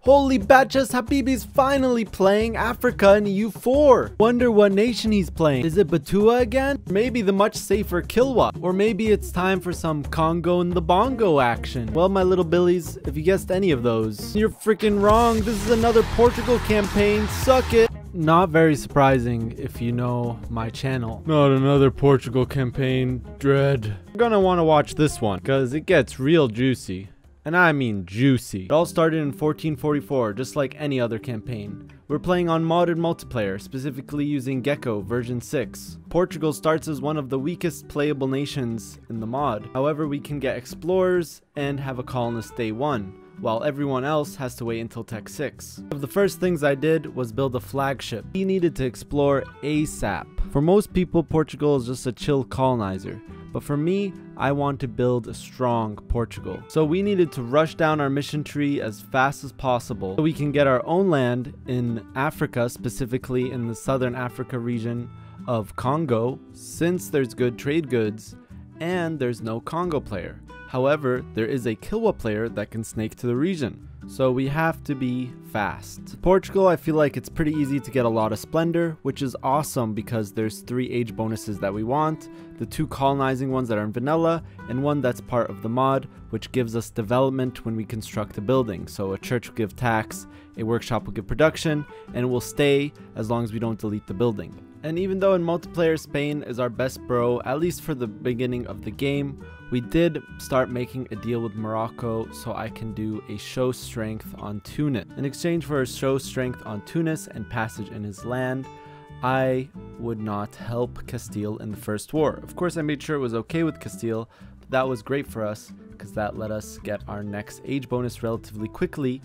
Holy batches, Habibi's finally playing Africa in EU4. Wonder what nation he's playing. Is it Batua again? Maybe the much safer Kilwa. Or maybe it's time for some Congo and the Bongo action. Well, my little billies, if you guessed any of those, you're freaking wrong. This is another Portugal campaign. Suck it. Not very surprising if you know my channel. Not another Portugal campaign. Dread. You're gonna want to watch this one because it gets real juicy. And I mean juicy. It all started in 1444, just like any other campaign. We're playing on modded multiplayer, specifically using Gecko version 6. Portugal starts as one of the weakest playable nations in the mod. However, we can get explorers and have a colonist day 1, while everyone else has to wait until Tech 6. One of the first things I did was build a flagship. We needed to explore ASAP. For most people, Portugal is just a chill colonizer. But for me, I want to build a strong Portugal. So we needed to rush down our mission tree as fast as possible so we can get our own land in Africa, specifically in the southern Africa region of Congo, since there's good trade goods and there's no Congo player. However, there is a Kilwa player that can snake to the region. So we have to be fast. Portugal, I feel like it's pretty easy to get a lot of splendor, which is awesome because there's 3 age bonuses that we want, the 2 colonizing ones that are in vanilla, and 1 that's part of the mod, which gives us development when we construct a building. So a church will give tax, a workshop will give production, and it will stay as long as we don't delete the building. And even though in multiplayer Spain is our best bro, at least for the beginning of the game, we did start making a deal with Morocco so I can do a show strength on Tunis. In exchange for a show strength on Tunis and passage in his land, I would not help Castile in the first war. Of course, I made sure it was okay with Castile, but that was great for us because that let us get our next age bonus relatively quickly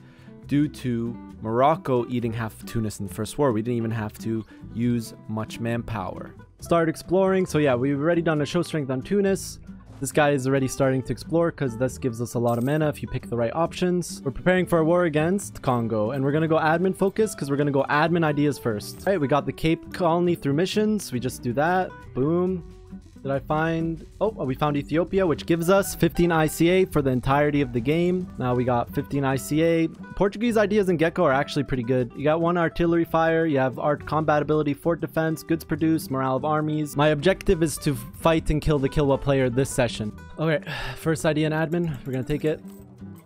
due to Morocco eating half of Tunis in the first war. We didn't even have to use much manpower. Started exploring, so yeah, we've already done a show strength on Tunis. This guy is already starting to explore because this gives us a lot of mana if you pick the right options. We're preparing for a war against Congo, and we're going to go admin focus because we're going to go admin ideas first. All right, we got the Cape Colony through missions. We just do that. Boom. Did I find... Oh, we found Ethiopia, which gives us 15 ICA for the entirety of the game. Now we got 15 ICA. Portuguese ideas in Gecko are actually pretty good. You got 1 artillery fire, you have art combat ability, fort defense, goods produced, morale of armies. My objective is to fight and kill the Kilwa player this session. Okay, first idea in admin. We're gonna take it.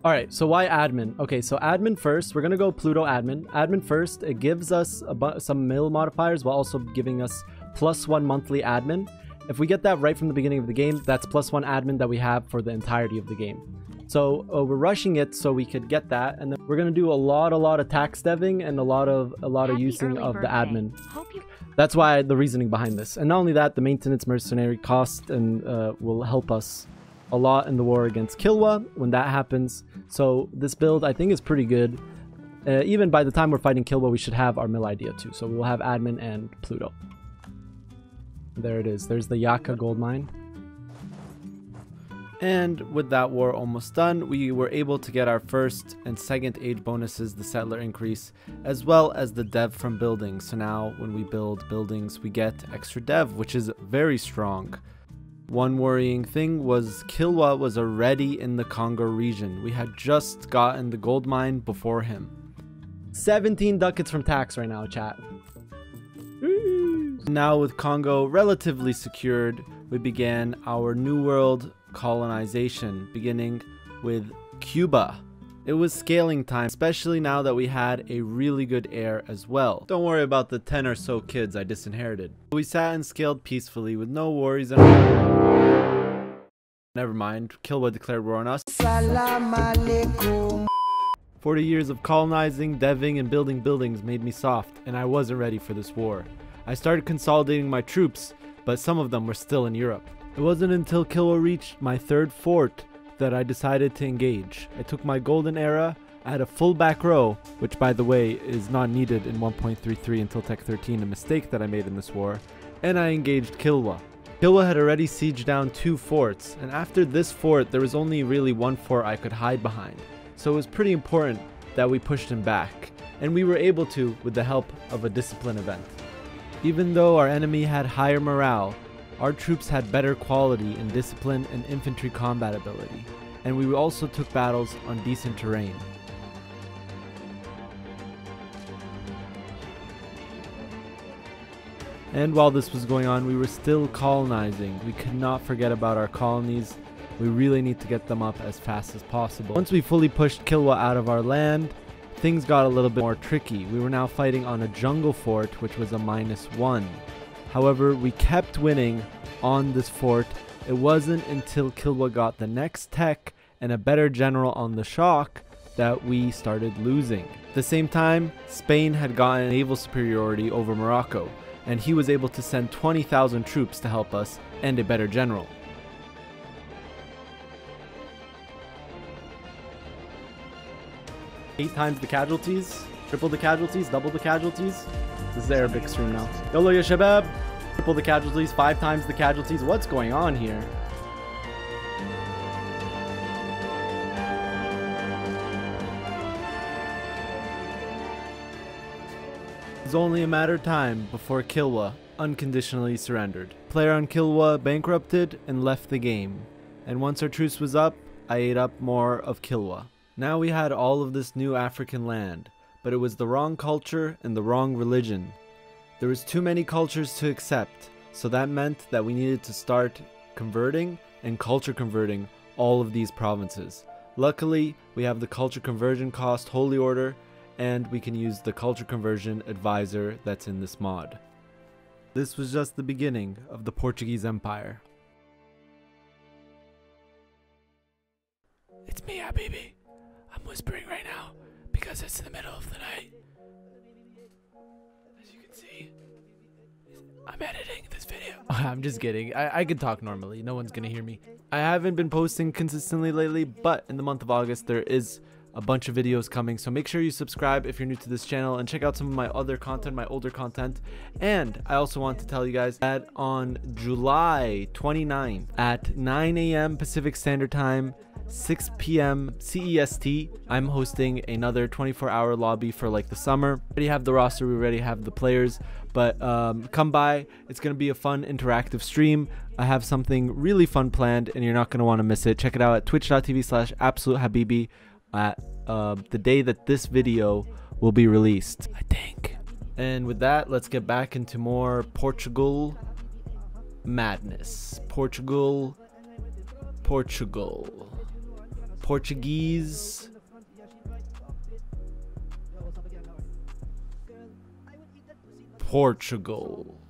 Alright, so why admin? Okay, so admin first. We're gonna go Pluto admin. Admin first. It gives us some mill modifiers while also giving us +1 monthly admin. If we get that right from the beginning of the game, that's +1 admin that we have for the entirety of the game. So we're rushing it so we could get that, and then we're gonna do a lot of tax deving and a lot of using of the admin. That's why the reasoning behind this. And not only that, the maintenance mercenary cost and will help us a lot in the war against Kilwa when that happens. So this build I think is pretty good. Even by the time we're fighting Kilwa, we should have our mill idea too. So we will have admin and Pluto. There it is. There's the Yaka gold mine. And with that war almost done, we were able to get our first and second age bonuses, the settler increase, as well as the dev from buildings. So now when we build buildings, we get extra dev, which is very strong. One worrying thing was Kilwa was already in the Congo region. We had just gotten the gold mine before him. 17 ducats from tax right now, chat. Now with Congo relatively secured, we began our New World colonization, beginning with Cuba. It was scaling time, especially now that we had a really good heir as well. Don't worry about the 10 or so kids I disinherited. We sat and scaled peacefully with no worries and... Never mind, Kilwa declared war on us. Salam alaikum. 40 years of colonizing, deving, and building buildings made me soft, and I wasn't ready for this war. I started consolidating my troops, but some of them were still in Europe. It wasn't until Kilwa reached my 3rd fort that I decided to engage. I took my golden era, I had a full back row, which by the way is not needed in 1.33 until Tech 13, a mistake that I made in this war, and I engaged Kilwa. Kilwa had already sieged down 2 forts, and after this fort there was only really 1 fort I could hide behind. So it was pretty important that we pushed him back, and we were able to with the help of a discipline event. Even though our enemy had higher morale, our troops had better quality in discipline and infantry combat ability, and we also took battles on decent terrain. And while this was going on, we were still colonizing. We could not forget about our colonies. We really need to get them up as fast as possible. Once we fully pushed Kilwa out of our land, things got a little bit more tricky. We were now fighting on a jungle fort, which was a -1. However, we kept winning on this fort. It wasn't until Kilwa got the next tech and a better general on the shock that we started losing. At the same time, Spain had gotten naval superiority over Morocco, and he was able to send 20,000 troops to help us and a better general. Eight times the casualties, triple the casualties, double the casualties. This is Arabic stream now. Yolo ya shabab, triple the casualties, 5 times the casualties. What's going on here? It was only a matter of time before Kilwa unconditionally surrendered. Player on Kilwa bankrupted and left the game. And once our truce was up, I ate up more of Kilwa. Now we had all of this new African land, but it was the wrong culture and the wrong religion. There was too many cultures to accept, so that meant that we needed to start converting and culture converting all of these provinces. Luckily, we have the culture conversion cost holy order, and we can use the culture conversion advisor that's in this mod. This was just the beginning of the Portuguese Empire. It's me, Habibi. I'm whispering right now because it's in the middle of the night. As you can see, I'm editing this video. I'm just kidding. I can talk normally. No one's gonna hear me. I haven't been posting consistently lately, but in the month of August there is a bunch of videos coming, so make sure you subscribe if you're new to this channel and check out some of my other content, my older content. And I also want to tell you guys that on July 29th at 9 a.m. Pacific Standard Time, 6 p.m. CEST, I'm hosting another 24-hour lobby for like the summer. We already have the roster, we already have the players, but come by. It's going to be a fun interactive stream. I have something really fun planned and you're not going to want to miss it. Check it out at twitch.tv/absolutehabibi at the day that this video will be released, I think. And with that, let's get back into more Portugal madness. Portugal. Portuguese. Portugal.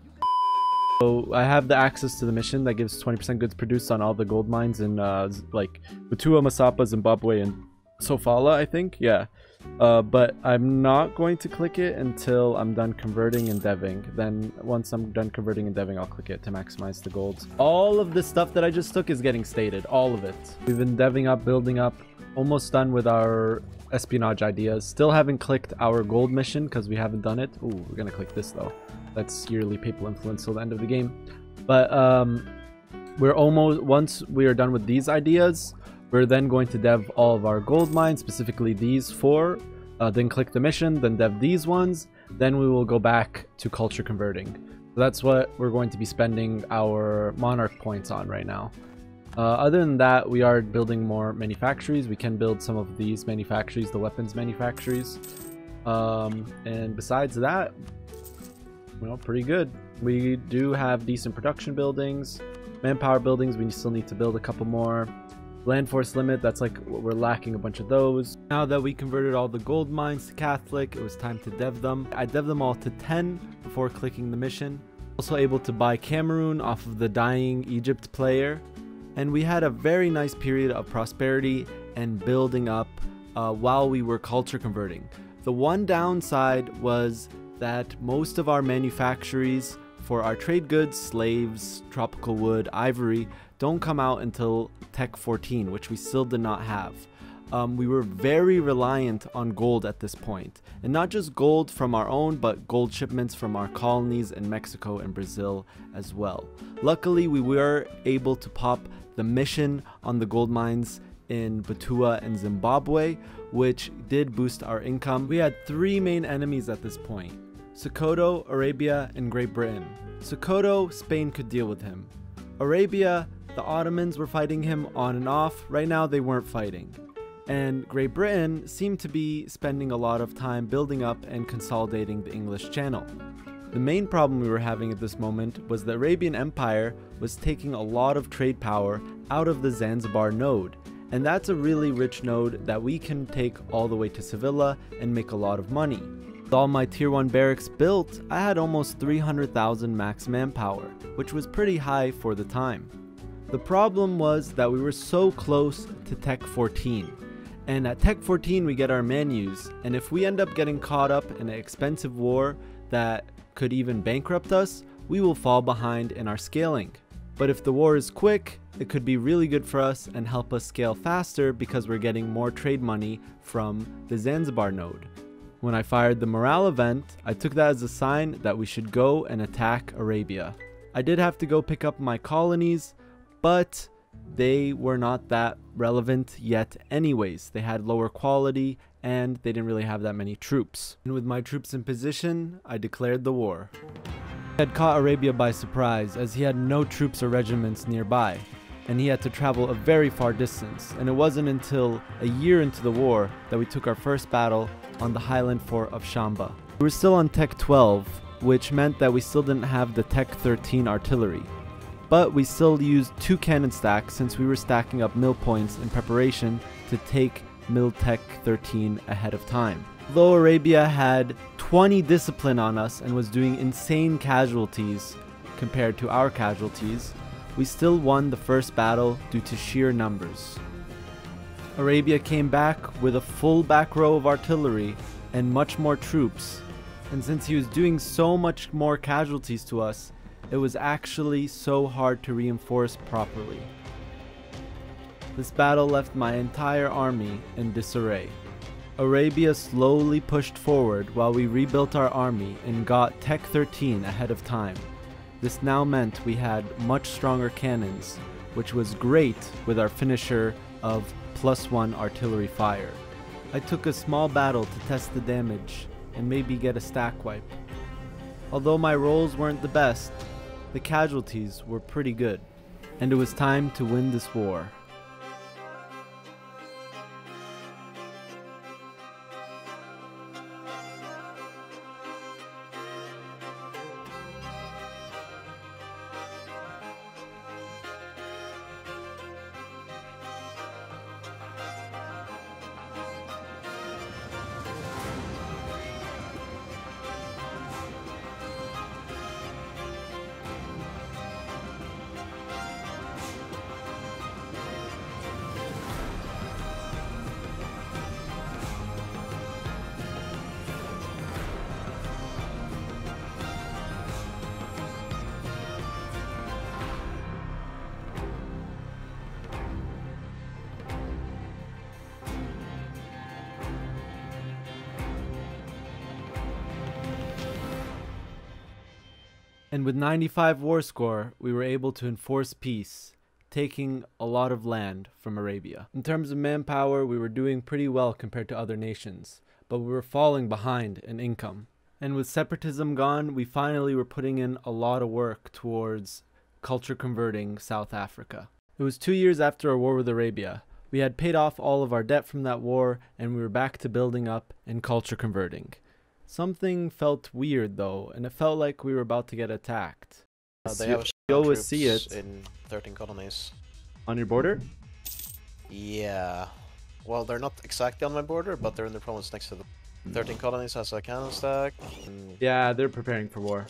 So I have the access to the mission that gives 20% goods produced on all the gold mines in like Butua, Masapa, Zimbabwe, and Sofala, I think. Yeah. But I'm not going to click it until I'm done converting and deving. Then once I'm done converting and deving, I'll click it to maximize the golds. All of this stuff that I just took is getting stated, all of it. We've been deving up, building up, almost done with our espionage ideas. Still haven't clicked our gold mission because we haven't done it. Ooh, we're gonna click this though. That's yearly papal influence till the end of the game. But we're almost, once we are done with these ideas, we're then going to dev all of our gold mines, specifically these 4, then click the mission, then dev these ones, then we will go back to culture converting. So that's what we're going to be spending our monarch points on right now. Other than that, we are building more manufactories. We can build some of these manufactories, the weapons manufactories. And besides that, well, pretty good. We do have decent production buildings, manpower buildings. We still need to build a couple more. Land force limit, that's like we're lacking a bunch of those. Now that we converted all the gold mines to Catholic, it was time to dev them. I dev them all to 10 before clicking the mission. Also able to buy Cameroon off of the dying Egypt player. And we had a very nice period of prosperity and building up while we were culture converting. The one downside was that most of our manufactories for our trade goods, slaves, tropical wood, ivory, don't come out until Tech 14, which we still did not have. We were very reliant on gold at this point, and not just gold from our own, but gold shipments from our colonies in Mexico and Brazil as well. Luckily, we were able to pop the mission on the gold mines in Butua and Zimbabwe, which did boost our income. We had 3 main enemies at this point: Sokoto, Arabia, and Great Britain. Sokoto, Spain could deal with him. Arabia, the Ottomans were fighting him on and off. Right now they weren't fighting. And Great Britain seemed to be spending a lot of time building up and consolidating the English Channel. The main problem we were having at this moment was the Arabian Empire was taking a lot of trade power out of the Zanzibar node, and that's a really rich node that we can take all the way to Sevilla and make a lot of money. With all my tier 1 barracks built, I had almost 300,000 max manpower, which was pretty high for the time. The problem was that we were so close to Tech 14, and at Tech 14 we get our menus, and if we end up getting caught up in an expensive war that could even bankrupt us, we will fall behind in our scaling. But if the war is quick, it could be really good for us and help us scale faster because we're getting more trade money from the Zanzibar node. When I fired the morale event, I took that as a sign that we should go and attack Arabia. I did have to go pick up my colonies, but they were not that relevant yet anyways. They had lower quality and they didn't really have that many troops. And with my troops in position, I declared the war. He had caught Arabia by surprise as he had no troops or regiments nearby, and he had to travel a very far distance, and it wasn't until a year into the war that we took our first battle on the highland fort of Shamba. We were still on Tech 12, which meant that we still didn't have the Tech 13 artillery. But we still used 2 cannon stacks since we were stacking up mill points in preparation to take Mill Tech 13 ahead of time. Though Arabia had 20 discipline on us and was doing insane casualties compared to our casualties, we still won the first battle due to sheer numbers. Arabia came back with a full back row of artillery and much more troops, and since he was doing so much more casualties to us, it was actually so hard to reinforce properly. This battle left my entire army in disarray. Arabia slowly pushed forward while we rebuilt our army and got Tech 13 ahead of time. This now meant we had much stronger cannons, which was great with our finisher of +1 artillery fire. I took a small battle to test the damage and maybe get a stack wipe. Although my rolls weren't the best, the casualties were pretty good, and it was time to win this war. And with 95 war score, we were able to enforce peace, taking a lot of land from Arabia. In terms of manpower, we were doing pretty well compared to other nations, but we were falling behind in income. And with separatism gone, we finally were putting in a lot of work towards culture converting South Africa. It was 2 years after our war with Arabia. We had paid off all of our debt from that war, and we were back to building up and culture converting. Something felt weird though, and it felt like we were about to get attacked. They have you always see it in 13 colonies. On your border? Yeah. Well, they're not exactly on my border, but they're in the province next to the 13 colonies has a cannon stack. Yeah, they're preparing for war.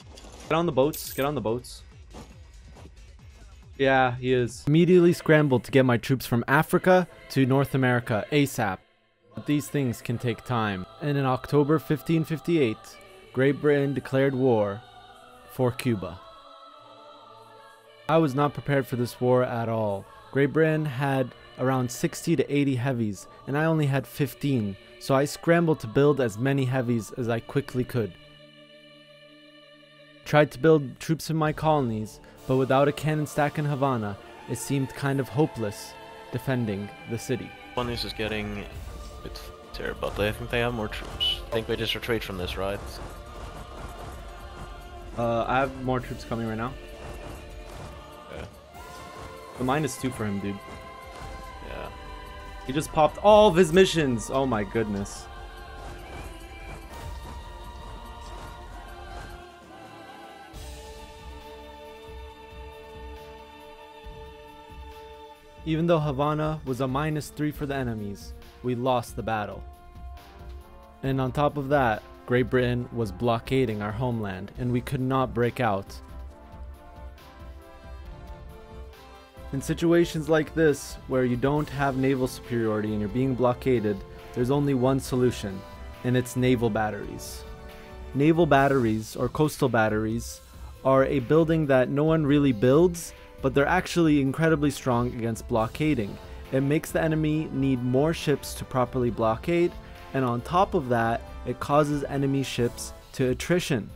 Get on the boats, get on the boats. Yeah, he is. Immediately scrambled to get my troops from Africa to North America ASAP. But these things can take time. And in October 1558, Great Britain declared war for Cuba. I was not prepared for this war at all. Great Britain had around 60 to 80 heavies, and I only had 15, so I scrambled to build as many heavies as I quickly could. Tried to build troops in my colonies, but without a cannon stack in Havana, it seemed kind of hopeless defending the city. Colonies is getting a bit tier, but I think they have more troops. I think we just retreat from this, right? I have more troops coming right now. Okay. The -2 for him, dude. Yeah. He just popped all of his missions. Oh my goodness. Even though Havana was a -3 for the enemies, we lost the battle. And on top of that, Great Britain was blockading our homeland and we could not break out. In situations like this, where you don't have naval superiority and you're being blockaded, there's only one solution, and it's naval batteries. Naval batteries, or coastal batteries, are a building that no one really builds, but they're actually incredibly strong against blockading. It makes the enemy need more ships to properly blockade, and on top of that, it causes enemy ships to attrition.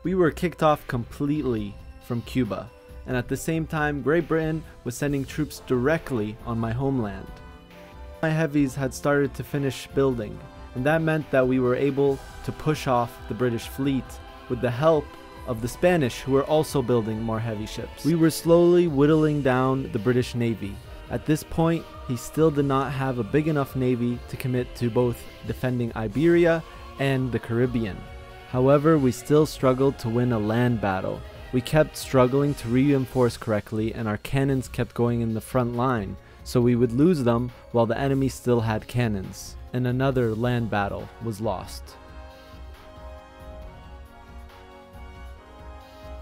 We were kicked off completely from Cuba, and at the same time, Great Britain was sending troops directly on my homeland. My heavies had started to finish building, and that meant that we were able to push off the British fleet with the help of the Spanish, who were also building more heavy ships. We were slowly whittling down the British Navy. At this point, he still did not have a big enough navy to commit to both defending Iberia and the Caribbean. However, we still struggled to win a land battle. We kept struggling to reinforce correctly, and our cannons kept going in the front line, so we would lose them while the enemy still had cannons, and another land battle was lost.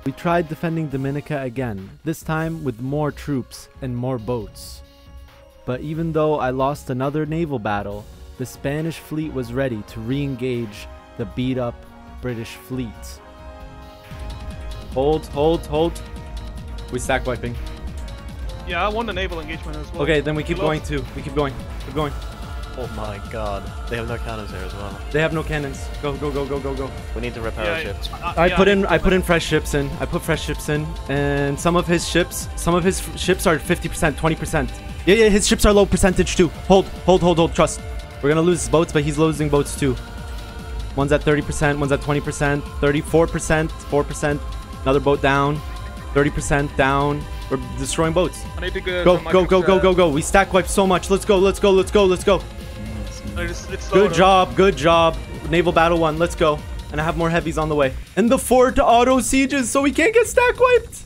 We tried defending Dominica again, this time with more troops and more boats. But even though I lost another naval battle, the Spanish fleet was ready to re-engage the beat-up British fleet. Hold. We stack wiping. Yeah, I won the naval engagement as well. Okay, then we keep going too. We keep going. Keep going. Oh my god. They have no cannons there as well. They have no cannons. Go. We need to repair our ships. I put in fresh ships in. I put fresh ships in, and some of his ships are 50%, 20%. Yeah, his ships are low percentage too. Hold. Trust. We're gonna lose boats, but he's losing boats too. One's at 30%, one's at 20%, 34%, 4%. Another boat down, 30% down. We're destroying boats. I need to Go. We stack wipe so much. Let's go. Good job. Naval battle 1. Let's go. And I have more heavies on the way. And the fort auto sieges, so we can't get stack wiped.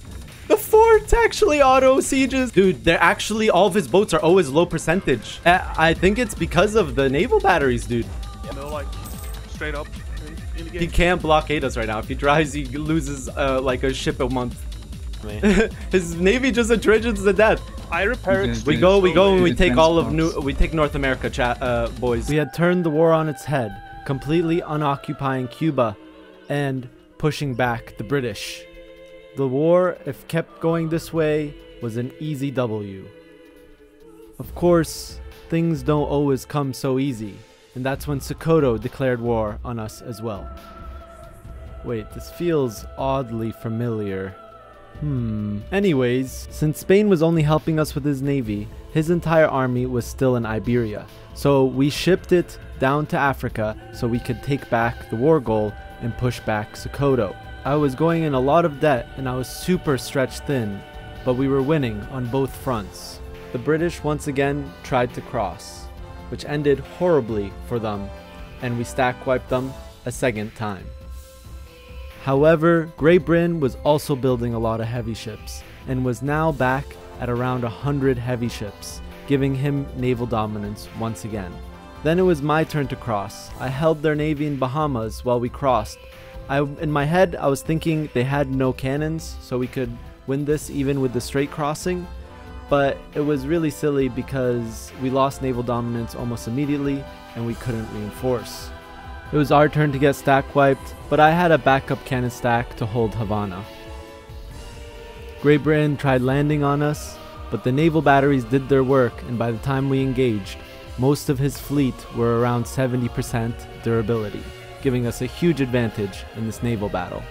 The fort actually auto sieges. Dude, they're actually, all of his boats are always low percentage. I think it's because of the naval batteries, dude. Yeah, no, like, straight up. In the game. He can't blockade us right now. If he tries, he loses like a ship a month. His navy just attritions to death. I repair it. We go, and we take all of we take North America, boys. We had turned the war on its head, completely unoccupying Cuba and pushing back the British. The war, if kept going this way, was an easy W. Of course, things don't always come so easy, and that's when Sokoto declared war on us as well. Wait, this feels oddly familiar. Anyways, since Spain was only helping us with his navy, his entire army was still in Iberia. So we shipped it down to Africa so we could take back the war goal and push back Sokoto. I was going in a lot of debt and I was super stretched thin, but we were winning on both fronts. The British once again tried to cross, which ended horribly for them, and we stack wiped them a second time. However, Great Britain was also building a lot of heavy ships, and was now back at around 100 heavy ships, giving him naval dominance once again. Then it was my turn to cross. I held their navy in Bahamas while we crossed. In my head, I was thinking they had no cannons, so we could win this even with the straight crossing, but it was really silly because we lost naval dominance almost immediately, and we couldn't reinforce. It was our turn to get stack wiped, but I had a backup cannon stack to hold Havana. Great Britain tried landing on us, but the naval batteries did their work, and by the time we engaged, most of his fleet were around 70% durability, giving us a huge advantage in this naval battle.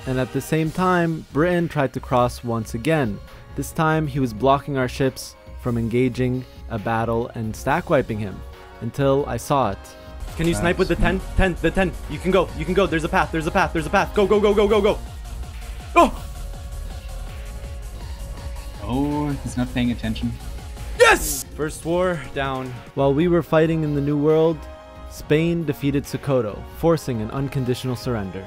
And at the same time, Britain tried to cross once again. This time he was blocking our ships from engaging a battle and stack wiping him, until I saw it. Can you snipe with the 10? 10, the 10. You can go. There's a path. Go. Oh! Oh, he's not paying attention. Yes! First war down. While we were fighting in the New World, Spain defeated Sokoto, forcing an unconditional surrender.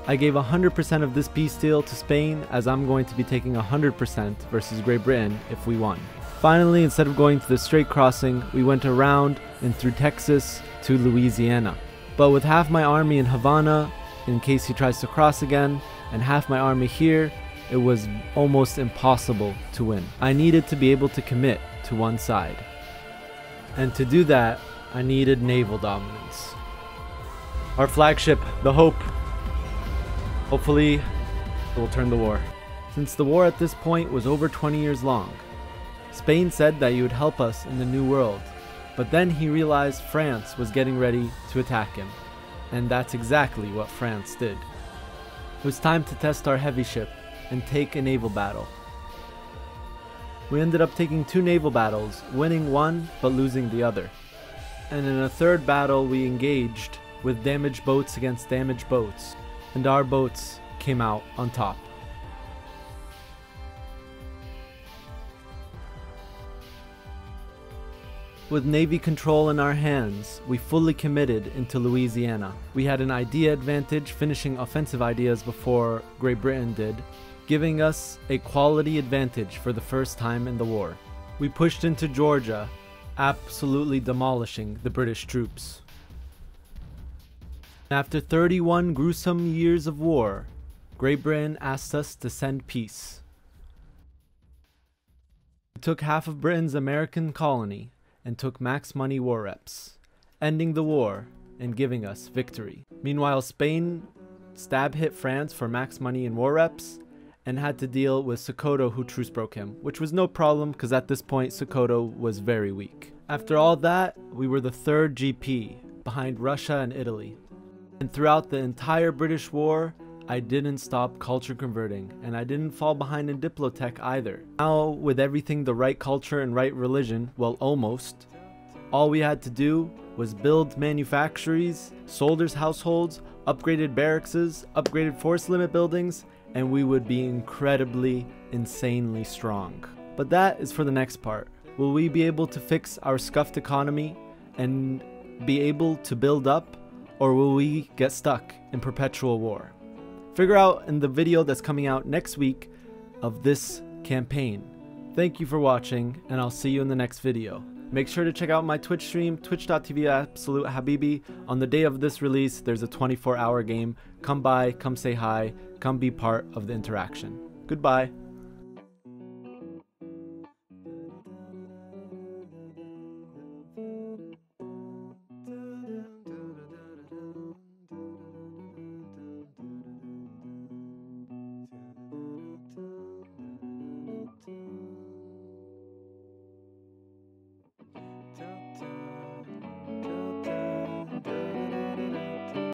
I gave 100% of this peace deal to Spain, as I'm going to be taking 100% versus Great Britain if we won. Finally, instead of going to the straight crossing, we went around and through Texas to Louisiana. But with half my army in Havana, in case he tries to cross again, and half my army here, it was almost impossible to win. I needed to be able to commit to one side. And to do that, I needed naval dominance. Our flagship, the Hope. Hopefully, it will turn the war. Since the war at this point was over 20 years long, Spain said that he would help us in the New World, but then he realized France was getting ready to attack him, and that's exactly what France did. It was time to test our heavy ship and take a naval battle. We ended up taking 2 naval battles, winning one but losing the other. And in a third battle we engaged with damaged boats against damaged boats, and our boats came out on top. With Navy control in our hands, we fully committed into Louisiana. We had an idea advantage, finishing offensive ideas before Great Britain did, giving us a quality advantage for the first time in the war. We pushed into Georgia, absolutely demolishing the British troops. After 31 gruesome years of war, Great Britain asked us to send peace. We took half of Britain's American colony and took max money war reps, ending the war and giving us victory. Meanwhile, Spain stab hit France for max money and war reps and had to deal with Sokoto, who truce broke him, which was no problem because at this point Sokoto was very weak. After all that, we were the 3rd GP behind Russia and Italy. And throughout the entire British War, I didn't stop culture converting, and I didn't fall behind in Diplotech either. Now, with everything the right culture and right religion, well almost, all we had to do was build manufactories, soldiers' households, upgraded barracks, upgraded force limit buildings, and we would be incredibly, insanely strong. But that is for the next part. Will we be able to fix our scuffed economy and be able to build up, or will we get stuck in perpetual war? Figure out in the video that's coming out next week of this campaign. Thank you for watching, and I'll see you in the next video. Make sure to check out my Twitch stream, twitch.tv/Habibi. On the day of this release, there's a 24-hour game. Come by, come say hi, come be part of the interaction. Goodbye.